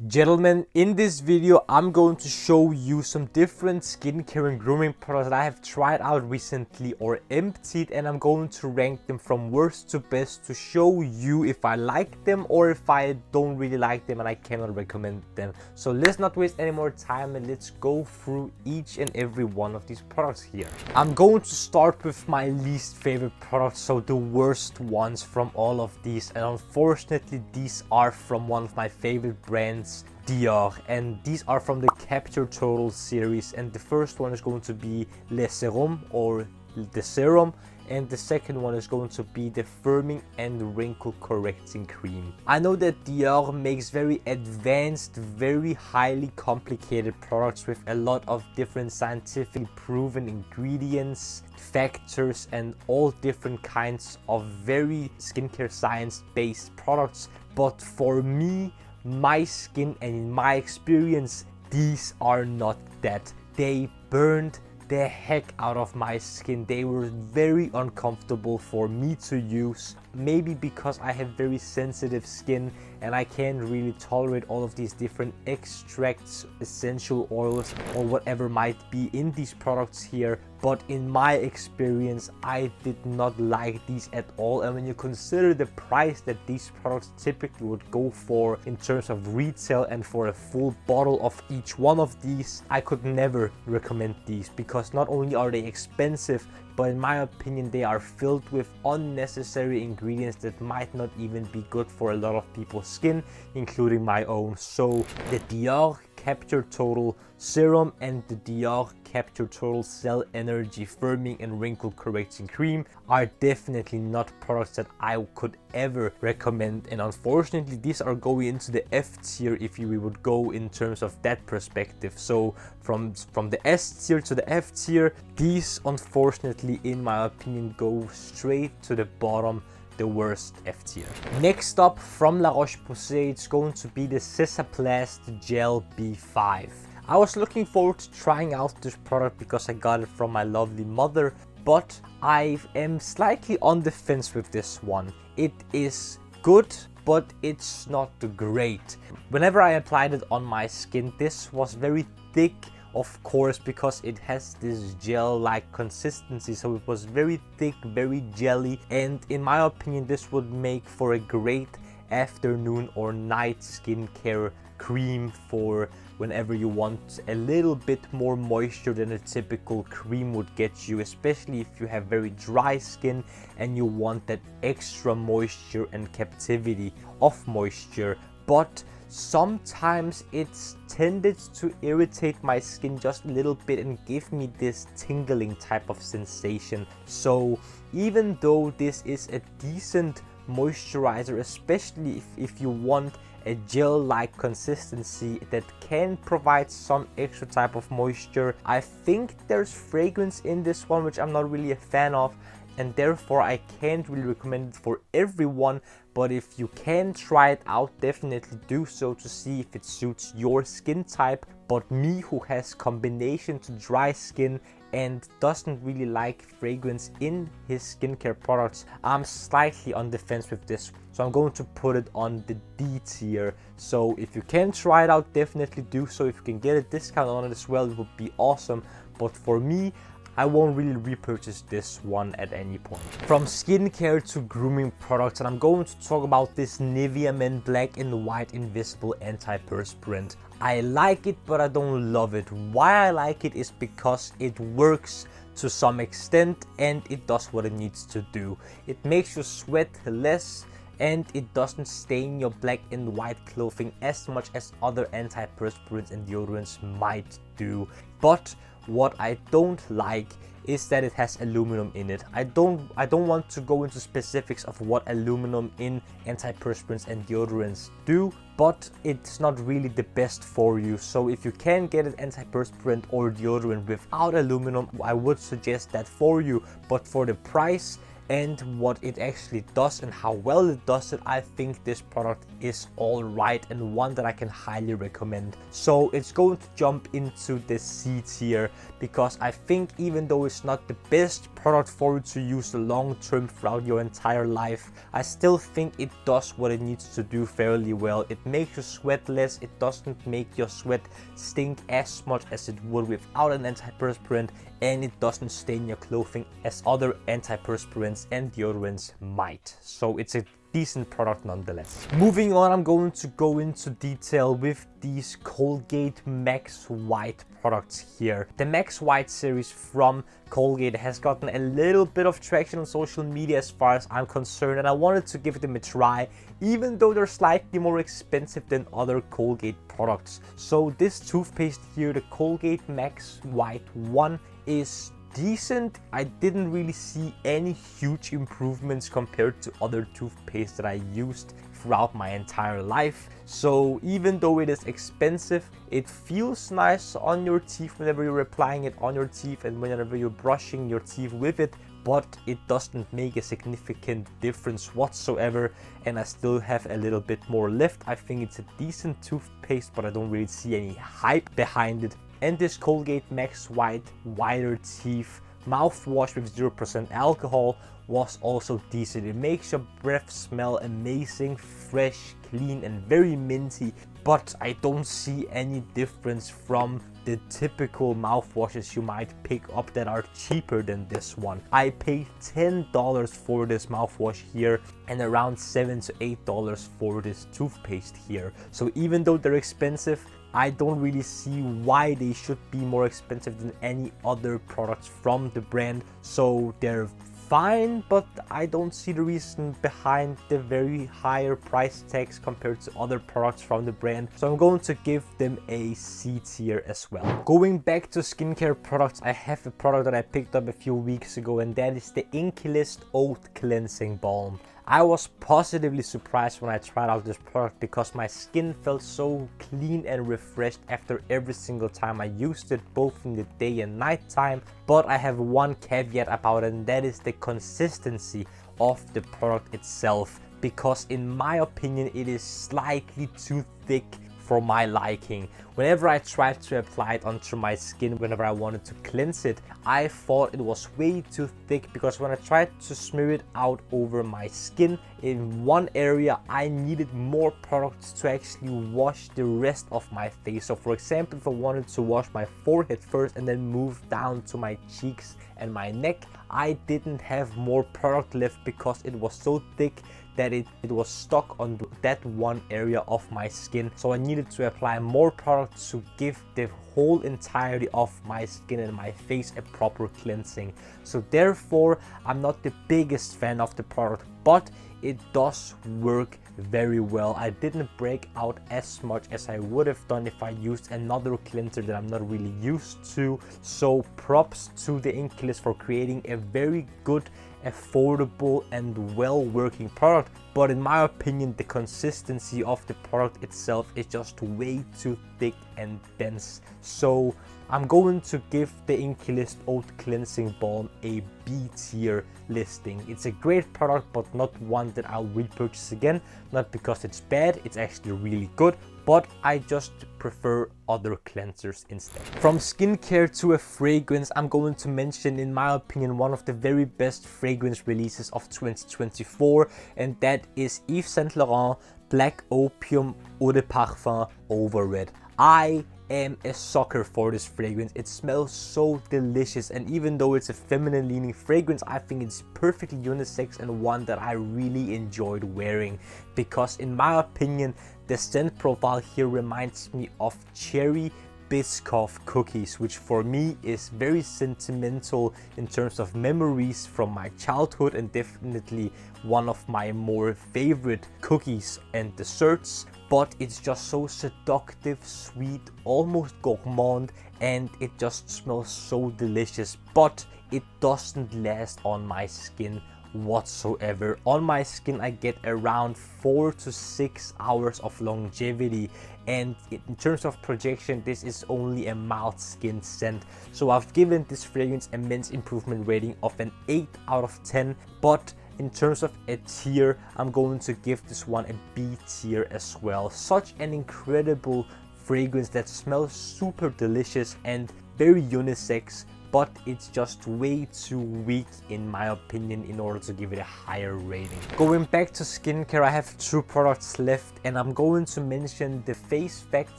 Gentlemen, in this video I'm going to show you some different skincare and grooming products that I have tried out recently or emptied, and I'm going to rank them from worst to best to show you if I like them or if I don't really like them and I cannot recommend them. So let's not waste any more time and let's go through each and every one of these products here. I'm going to start with my least favorite products, so the worst ones from all of these, and unfortunately these are from one of my favorite brands, Dior, and these are from the Capture Total series, and the first one is going to be Le Serum or the Serum, and the second one is going to be the Firming and Wrinkle Correcting Cream. I know that Dior makes very advanced, very highly complicated products with a lot of different scientifically proven ingredients, factors, and all different kinds of very skincare science based products, but for me, my skin and in my experience, these are not that. They burned the heck out of my skin. They were very uncomfortable for me to use, maybe because I have very sensitive skin and I can't really tolerate all of these different extracts, essential oils, or whatever might be in these products here. But in my experience, I did not like these at all, and when you consider the price that these products typically would go for in terms of retail and for a full bottle of each one of these, I could never recommend these, because not only are they expensive, but in my opinion they are filled with unnecessary ingredients that might not even be good for a lot of people's skin, including my own. So the Dior Capture Total Serum and the Dior Capture Total Cell Energy Firming and Wrinkle Correcting Cream are definitely not products that I could ever recommend, and unfortunately these are going into the F tier if you would go in terms of that perspective. So from the S tier to the F tier, these unfortunately in my opinion go straight to the bottom, the worst F tier. Next up, from La Roche Posay, it's going to be the Cicaplast Gel B5. I was looking forward to trying out this product because I got it from my lovely mother, but I am slightly on the fence with this one. It is good, but it's not great. Whenever I applied it on my skin, this was very thick, of course, because it has this gel-like consistency, so it was very thick, very jelly, and in my opinion this would make for a great afternoon or night skincare cream for whenever you want a little bit more moisture than a typical cream would get you, especially if you have very dry skin and you want that extra moisture and captivity of moisture. But sometimes it's tended to irritate my skin just a little bit and give me this tingling type of sensation. So even though this is a decent moisturizer, especially if you want a gel-like consistency that can provide some extra type of moisture, I think there's fragrance in this one which I'm not really a fan of, and therefore I can't really recommend it for everyone. But if you can try it out, definitely do so to see if it suits your skin type. But me, who has combination to dry skin and doesn't really like fragrance in his skincare products, I'm slightly on the fence with this. So I'm going to put it on the D tier. So if you can try it out, definitely do so. If you can get a discount on it as well, it would be awesome. But for me, I won't really repurchase this one at any point. From skincare to grooming products, and I'm going to talk about this Nivea Men Black and White Invisible Antiperspirant. I like it, but I don't love it. Why I like it is because it works to some extent and it does what it needs to do. It makes you sweat less and it doesn't stain your black and white clothing as much as other antiperspirants and deodorants might do. But what I don't like is that it has aluminum in it. I don't want to go into specifics of what aluminum in antiperspirants and deodorants do, but it's not really the best for you. So if you can get an antiperspirant or deodorant without aluminum, I would suggest that for you. But for the price and what it actually does and how well it does it, I think this product is alright and one that I can highly recommend. So it's going to jump into the C tier, because I think even though it's not the best product for you to use long term throughout your entire life, I still think it does what it needs to do fairly well. It makes you sweat less, it doesn't make your sweat stink as much as it would without an antiperspirant, and it doesn't stain your clothing as other antiperspirants and deodorants might. So it's a decent product nonetheless. Moving on, I'm going to go into detail with these Colgate Max White products here. The Max White series from Colgate has gotten a little bit of traction on social media as far as I'm concerned, and I wanted to give them a try, even though they're slightly more expensive than other Colgate products. So this toothpaste here, the Colgate Max White 1, is decent. I didn't really see any huge improvements compared to other toothpaste that I used throughout my entire life. So even though it is expensive, it feels nice on your teeth whenever you're applying it on your teeth and whenever you're brushing your teeth with it, but it doesn't make a significant difference whatsoever, and I still have a little bit more left. I think it's a decent toothpaste, but I don't really see any hype behind it. And this Colgate Max White Whiter Teeth mouthwash with 0% alcohol was also decent. It makes your breath smell amazing, fresh, clean, and very minty, but I don't see any difference from the typical mouthwashes you might pick up that are cheaper than this one. I paid $10 for this mouthwash here and around $7 to $8 for this toothpaste here. So even though they're expensive, I don't really see why they should be more expensive than any other products from the brand. So they're fine, but I don't see the reason behind the very higher price tags compared to other products from the brand. So I'm going to give them a C tier as well. Going back to skincare products, I have a product that I picked up a few weeks ago, and that is the Inkey Oat Cleansing Balm. I was positively surprised when I tried out this product because my skin felt so clean and refreshed after every single time I used it, both in the day and night time. But I have one caveat about it, and that is the consistency of the product itself, because in my opinion it is slightly too thick for my liking. Whenever I tried to apply it onto my skin, whenever I wanted to cleanse it, I thought it was way too thick, because when I tried to smear it out over my skin in one area, I needed more products to actually wash the rest of my face. So for example, if I wanted to wash my forehead first and then move down to my cheeks and my neck, I didn't have more product left because it was so thick that it was stuck on that one area of my skin. So I needed to apply more product to give the whole entirety of my skin and my face a proper cleansing. So therefore, I'm not the biggest fan of the product, but it does work very well. I didn't break out as much as I would have done if I used another cleanser that I'm not really used to. So props to the Inkey for creating a very good, affordable, and well working product. But in my opinion, the consistency of the product itself is just way too thick and dense. So I'm going to give the Inkey Oat Cleansing Balm a B tier listing. It's a great product, but not one that I'll repurchase again. Not because it's bad, it's actually really good, but I just prefer other cleansers instead. From skincare to a fragrance, I'm going to mention, in my opinion, one of the very best fragrance releases of 2024, and that is Yves Saint Laurent Black Opium Eau de Parfum Over Red. I am a sucker for this fragrance. It smells so delicious, and even though it's a feminine leaning fragrance, I think it's perfectly unisex and one that I really enjoyed wearing, because in my opinion the scent profile here reminds me of cherry Biscoff cookies, which for me is very sentimental in terms of memories from my childhood, and definitely one of my more favorite cookies and desserts. But it's just so seductive, sweet, almost gourmand, and it just smells so delicious, but it doesn't last on my skin whatsoever. On my skin I get around 4 to 6 hours of longevity, and in terms of projection this is only a mild skin scent. So I've given this fragrance immense improvement rating of an 8 out of 10, but in terms of a tier, I'm going to give this one a B tier as well. Such an incredible fragrance that smells super delicious and very unisex, but it's just way too weak in my opinion in order to give it a higher rating. Going back to skincare, I have 2 products left, and I'm going to mention the FaceFacts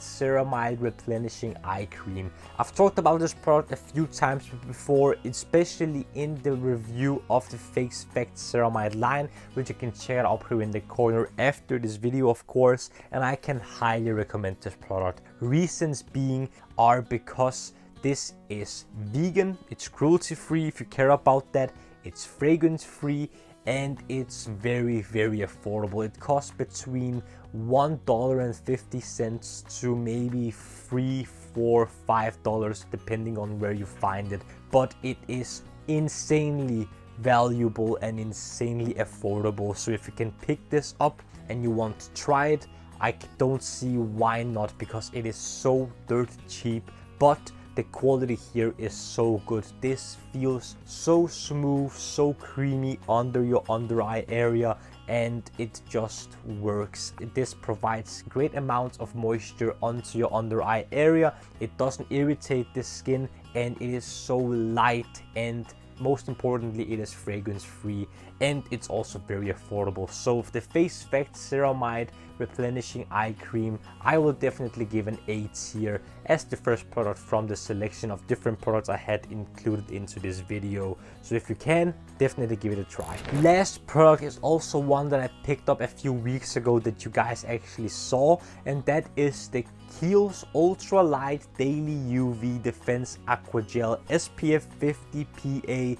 Ceramide Replenishing Eye Cream. I've talked about this product a few times before, especially in the review of the FaceFacts Ceramide line, which you can check out here in the corner after this video of course, and I can highly recommend this product. Reasons being are because this is vegan, it's cruelty free if you care about that, it's fragrance free, and it's very affordable. It costs between $1.50 to maybe $3, $4, $5 depending on where you find it, but it is insanely valuable and insanely affordable. So if you can pick this up and you want to try it, I don't see why not, because it is so dirt cheap, but the quality here is so good. This feels so smooth, so creamy under your under eye area, and it just works. This provides great amounts of moisture onto your under eye area. It doesn't irritate the skin, and it is so light, and most importantly it is fragrance free, and it's also very affordable. So for the FaceFacts Ceramide Replenishing Eye Cream, I will definitely give an A tier as the first product from the selection of different products I had included into this video. So if you can, definitely give it a try. Last product is also one that I picked up a few weeks ago that you guys actually saw, and that is the Kiehl's Ultra Light Daily UV Defense Aqua Gel SPF 50 PA++++.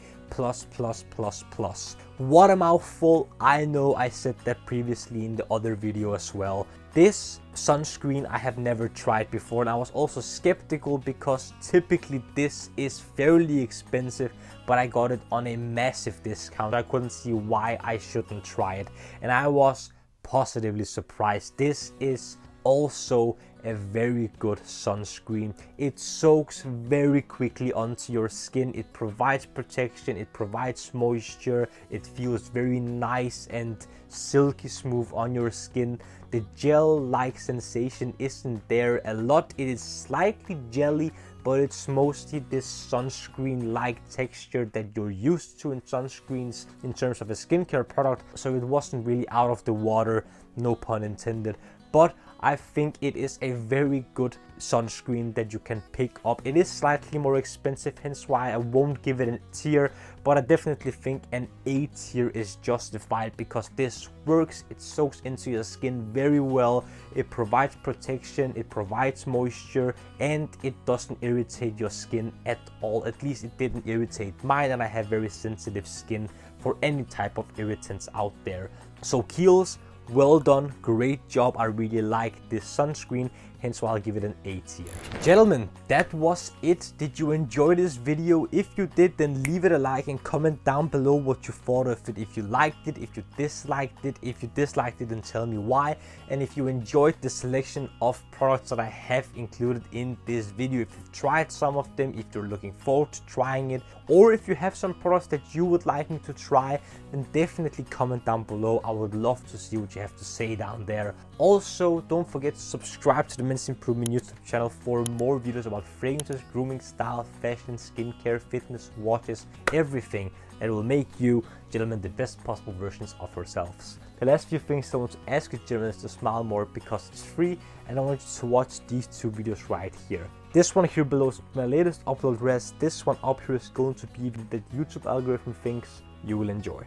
What a mouthful. I know I said that previously in the other video as well. This sunscreen I have never tried before, and I was also skeptical because typically this is fairly expensive, but I got it on a massive discount. I couldn't see why I shouldn't try it, and I was positively surprised. This is also a very good sunscreen. It soaks very quickly onto your skin, it provides protection, it provides moisture, it feels very nice and silky smooth on your skin. The gel-like sensation isn't there a lot, it is slightly jelly, but it's mostly this sunscreen-like texture that you're used to in sunscreens in terms of a skincare product, so it wasn't really out of the water, no pun intended. But I think it is a very good sunscreen that you can pick up. It is slightly more expensive, hence why I won't give it a tier, but I definitely think an A tier is justified because this works. It soaks into your skin very well, it provides protection, it provides moisture, and it doesn't irritate your skin at all. At least it didn't irritate mine, and I have very sensitive skin for any type of irritants out there. So Kiehl's, well done, great job. I really like this sunscreen, hence why I'll give it an A tier. Gentlemen, that was it. Did you enjoy this video? If you did, then leave it a like and comment down below what you thought of it. If you liked it, if you disliked it. If you disliked it, then tell me why. And if you enjoyed the selection of products that I have included in this video, if you've tried some of them, if you're looking forward to trying it, or if you have some products that you would like me to try, then definitely comment down below. I would love to see what you have to say down there. Also, don't forget to subscribe to the Men's Improvement YouTube channel for more videos about fragrances, grooming, style, fashion, skincare, fitness, watches, everything that will make you, gentlemen, the best possible versions of yourselves. The last few things I want to ask you, gentlemen, is to smile more because it's free, and I want you to watch these 2 videos right here. This one here below is my latest upload rest. This one up here is going to be that YouTube algorithm thinks you will enjoy.